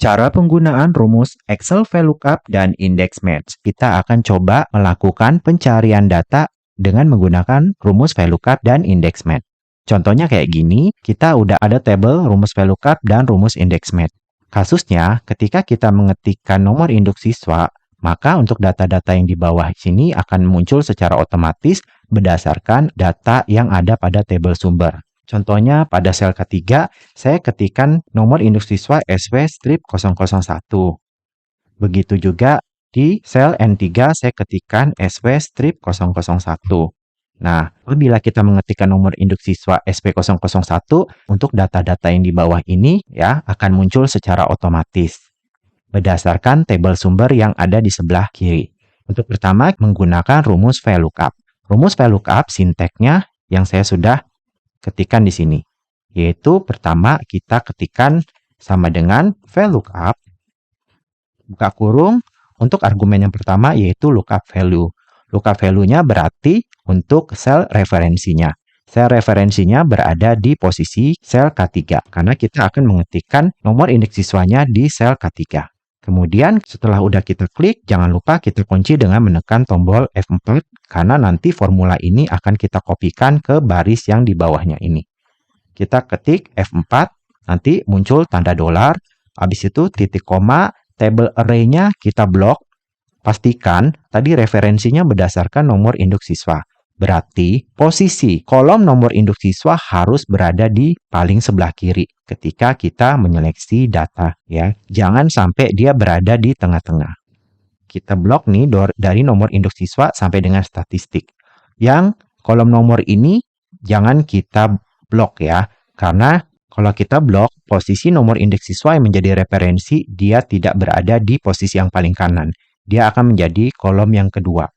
Cara penggunaan rumus Excel VLOOKUP dan Index Match. Kita akan coba melakukan pencarian data dengan menggunakan rumus VLOOKUP dan Index Match. Contohnya kayak gini, kita udah ada tabel rumus VLOOKUP dan rumus Index Match. Kasusnya, ketika kita mengetikkan nomor induk siswa, maka untuk data-data yang di bawah sini akan muncul secara otomatis berdasarkan data yang ada pada tabel sumber. Contohnya pada sel ketiga, saya ketikkan nomor induk siswa SW strip 001. Begitu juga di sel N3, saya ketikkan SW strip 001. Nah, apabila kita mengetikkan nomor induk siswa SP001, untuk data-data yang di bawah ini ya akan muncul secara otomatis berdasarkan tabel sumber yang ada di sebelah kiri. Untuk pertama, menggunakan rumus VLOOKUP. Rumus VLOOKUP sinteksnya yang saya sudah ketikkan di sini, yaitu pertama kita ketikkan sama dengan VLOOKUP, buka kurung, untuk argumen yang pertama yaitu lookup value. Lookup value-nya berarti untuk sel referensinya. Sel referensinya berada di posisi sel K3, karena kita akan mengetikkan nomor indeks siswanya di sel K3. Kemudian setelah udah kita klik, jangan lupa kita kunci dengan menekan tombol F4 karena nanti formula ini akan kita kopikan ke baris yang di bawahnya ini. Kita ketik F4, nanti muncul tanda dolar, habis itu titik koma, table array-nya kita blok. Pastikan tadi referensinya berdasarkan nomor induk siswa. Berarti posisi kolom nomor induk siswa harus berada di paling sebelah kiri ketika kita menyeleksi data ya. Jangan sampai dia berada di tengah-tengah. Kita blok nih dari nomor induk siswa sampai dengan statistik. Yang kolom nomor ini jangan kita blok ya. Karena kalau kita blok, posisi nomor indeks siswa yang menjadi referensi dia tidak berada di posisi yang paling kanan. Dia akan menjadi kolom yang kedua.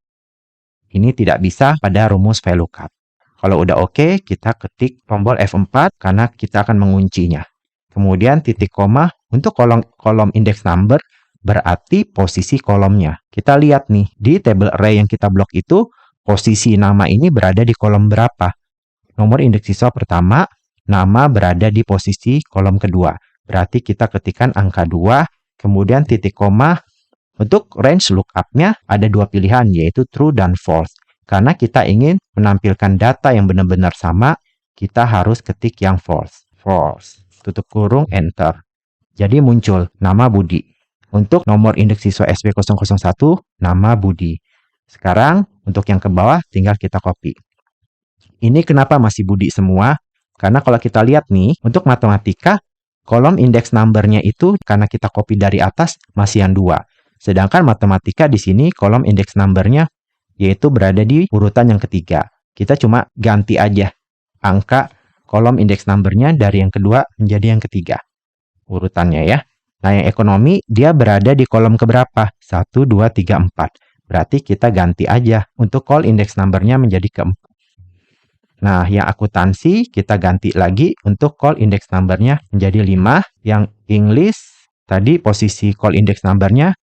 Ini tidak bisa pada rumus VLOOKUP. Kalau udah oke, kita ketik tombol F4 karena kita akan menguncinya. Kemudian titik koma untuk kolom index number berarti posisi kolomnya. Kita lihat nih, di table array yang kita blok itu, posisi nama ini berada di kolom berapa? Nomor indeks siswa pertama, nama berada di posisi kolom kedua. Berarti kita ketikkan angka 2, kemudian titik koma. Untuk range lookup-nya ada dua pilihan, yaitu true dan false. Karena kita ingin menampilkan data yang benar-benar sama, kita harus ketik yang false. False. Tutup kurung, enter. Jadi muncul nama Budi. Untuk nomor indeks siswa SP001, nama Budi. Sekarang, untuk yang ke bawah, tinggal kita copy. Ini kenapa masih Budi semua? Karena kalau kita lihat nih, untuk matematika, kolom indeks number-nya itu, karena kita copy dari atas, masih yang 2. Sedangkan matematika di sini kolom indeks number-nya yaitu berada di urutan yang ketiga. Kita cuma ganti aja angka kolom indeks number-nya dari yang kedua menjadi yang ketiga urutannya ya. Nah, yang ekonomi dia berada di kolom keberapa? 1, 2, 3, 4. Berarti kita ganti aja untuk call indeks number-nya menjadi keempat. Nah, yang akuntansi kita ganti lagi untuk call indeks number-nya menjadi 5. Yang English tadi posisi call indeks number-nya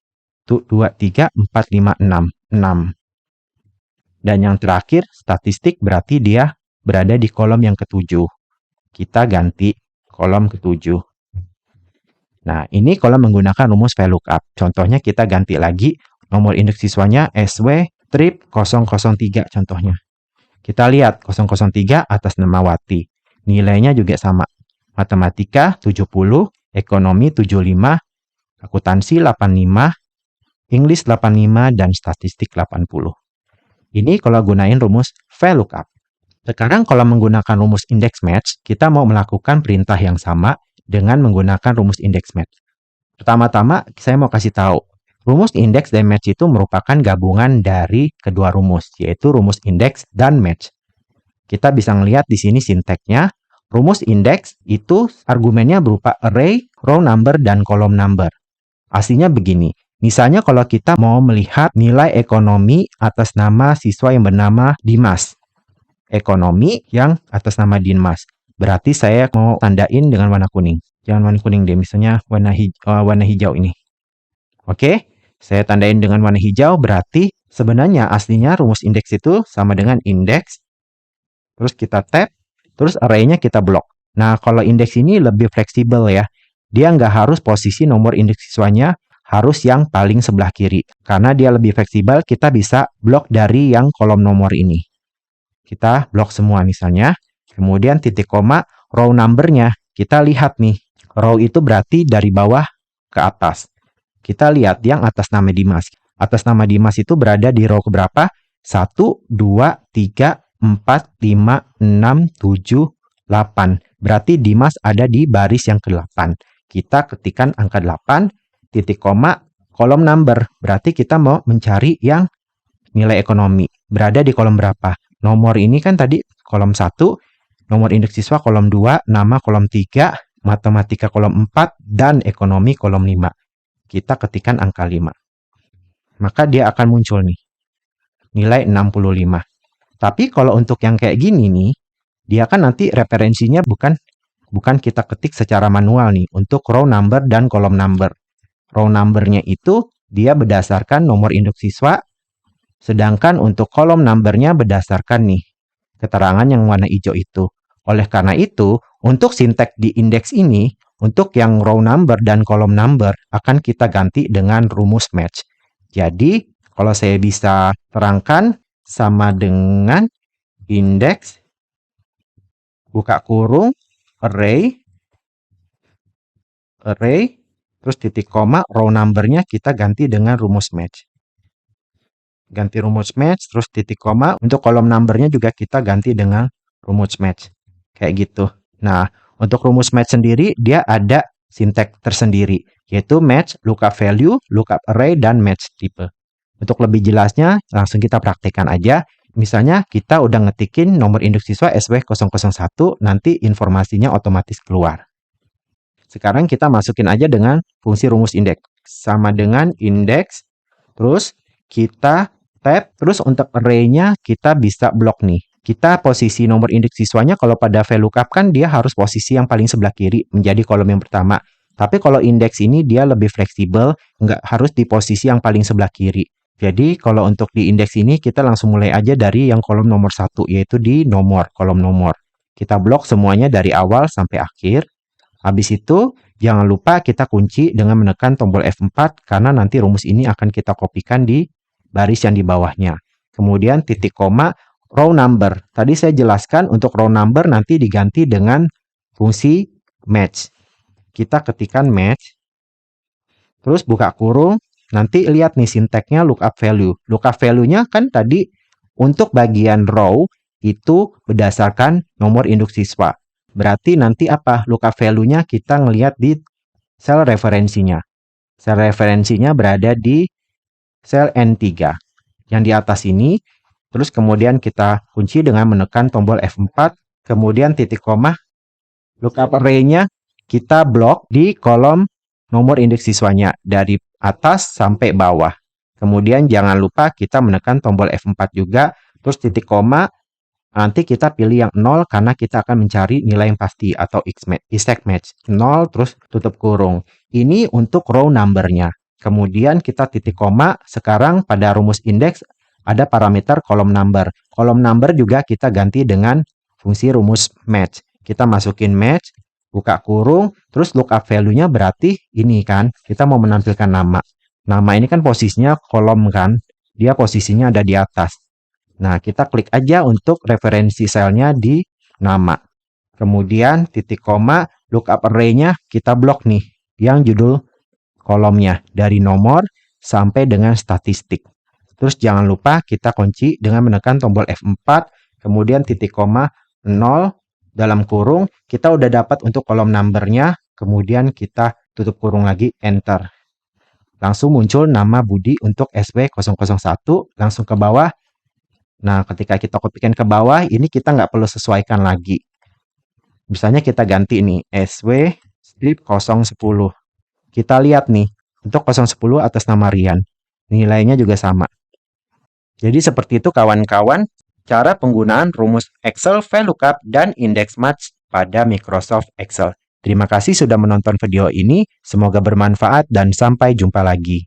2, 3, 4, 5, 6. Dan yang terakhir, statistik berarti dia berada di kolom yang ketujuh. Kita ganti kolom ketujuh. Nah, ini kalau menggunakan rumus VLOOKUP. Contohnya kita ganti lagi nomor indeks siswanya SW strip 003 contohnya. Kita lihat 003 atas nama Wati. Nilainya juga sama. Matematika 70, ekonomi 75, akuntansi 85, English 85, dan statistik 80. Ini kalau gunain rumus VLOOKUP. Sekarang kalau menggunakan rumus index match, kita mau melakukan perintah yang sama dengan menggunakan rumus index match. Pertama-tama, saya mau kasih tahu, rumus index dan match itu merupakan gabungan dari kedua rumus, yaitu rumus index dan match. Kita bisa melihat di sini sinteksnya. Rumus index itu argumennya berupa array, row number, dan column number. Aslinya begini. Misalnya kalau kita mau melihat nilai ekonomi atas nama siswa yang bernama Dimas. Ekonomi yang atas nama Dimas. Berarti saya mau tandain dengan warna kuning. Jangan warna kuning deh, misalnya warna hijau ini. Oke, saya tandain dengan warna hijau, berarti sebenarnya aslinya rumus indeks itu sama dengan indeks. Terus kita tab, terus array-nya kita blok. Nah, kalau indeks ini lebih fleksibel ya. dia nggak harus posisi nomor indeks siswanya harus yang paling sebelah kiri. Karena dia lebih fleksibel, kita bisa blok dari yang kolom nomor ini. Kita blok semua misalnya. Kemudian titik koma, row number-nya. Kita lihat nih, row itu berarti dari bawah ke atas. Kita lihat yang atas nama Dimas. Atas nama Dimas itu berada di row keberapa? 1, 2, 3, 4, 5, 6, 7, 8. Berarti Dimas ada di baris yang ke-8. Kita ketikkan angka 8, titik koma, kolom number. Berarti kita mau mencari yang nilai ekonomi. Berada di kolom berapa? Nomor ini kan tadi kolom 1, nomor indeks siswa kolom 2, nama kolom 3, matematika kolom 4, dan ekonomi kolom 5. Kita ketikkan angka 5. Maka dia akan muncul nih, nilai 65. Tapi kalau untuk yang kayak gini nih, dia kan nanti referensinya bukan kita ketik secara manual nih, untuk row number dan kolom number. Row number-nya itu dia berdasarkan nomor indeks siswa, sedangkan untuk kolom number-nya berdasarkan nih, keterangan yang warna hijau itu. Oleh karena itu, untuk sinteks di indeks ini, untuk yang row number dan kolom number akan kita ganti dengan rumus match. Jadi, kalau saya bisa terangkan, sama dengan indeks, buka kurung, array, terus titik koma, row number-nya kita ganti dengan rumus match. Ganti rumus match, terus titik koma. Untuk kolom number-nya juga kita ganti dengan rumus match. Kayak gitu. Nah, untuk rumus match sendiri, dia ada sinteks tersendiri, yaitu match, lookup value, lookup array, dan match type. Untuk lebih jelasnya, langsung kita praktekkan aja. Misalnya, kita udah ngetikin nomor indeks siswa SW001, nanti informasinya otomatis keluar. Sekarang kita masukin aja dengan fungsi rumus indeks. Sama dengan indeks, terus kita tab, terus untuk array-nya kita bisa blok nih. Kita posisi nomor indeks siswanya kalau pada VLOOKUP kan dia harus posisi yang paling sebelah kiri menjadi kolom yang pertama. Tapi kalau indeks ini dia lebih fleksibel, nggak harus di posisi yang paling sebelah kiri. Jadi kalau untuk di indeks ini kita langsung mulai aja dari yang kolom nomor 1, yaitu di nomor, kolom nomor. Kita blok semuanya dari awal sampai akhir. Habis itu, jangan lupa kita kunci dengan menekan tombol F4 karena nanti rumus ini akan kita kopikan di baris yang di bawahnya. Kemudian titik koma, row number. Tadi saya jelaskan untuk row number nanti diganti dengan fungsi match. Kita ketikkan match, terus buka kurung, nanti lihat nih sinteksnya lookup value. Lookup value-nya kan tadi untuk bagian row itu berdasarkan nomor indeks siswa. Berarti nanti apa? Lookup value-nya kita ngelihat di sel referensinya. Sel referensinya berada di sel N3. Yang di atas ini. Terus kemudian kita kunci dengan menekan tombol F4. Kemudian titik koma. Lookup array-nya kita blok di kolom nomor indeks siswanya. Dari atas sampai bawah. Kemudian jangan lupa kita menekan tombol F4 juga. Terus titik koma. Nanti kita pilih yang 0 karena kita akan mencari nilai yang pasti atau exact match. 0 terus tutup kurung. Ini untuk row number-nya. Kemudian kita titik koma. Sekarang pada rumus indeks ada parameter kolom number. Kolom number juga kita ganti dengan fungsi rumus match. Kita masukin match, buka kurung, terus lookup value-nya berarti ini kan. Kita mau menampilkan nama. Nama ini kan posisinya kolom kan. Dia posisinya ada di atas. Nah, kita klik aja untuk referensi selnya di nama. Kemudian titik koma, lookup array-nya kita blok nih, yang judul kolomnya dari nomor sampai dengan statistik. Terus jangan lupa kita kunci dengan menekan tombol F4, kemudian titik koma 0 dalam kurung, kita udah dapat untuk kolom number-nya, kemudian kita tutup kurung lagi, enter. Langsung muncul nama Budi untuk SW001, langsung ke bawah. Nah, ketika kita kopikan ke bawah, ini kita nggak perlu sesuaikan lagi. Misalnya kita ganti nih, SW strip 010. Kita lihat nih, untuk 010 atas nama Rian. Nilainya juga sama. Jadi seperti itu kawan-kawan, cara penggunaan rumus Excel, VLOOKUP, dan index match pada Microsoft Excel. Terima kasih sudah menonton video ini, semoga bermanfaat dan sampai jumpa lagi.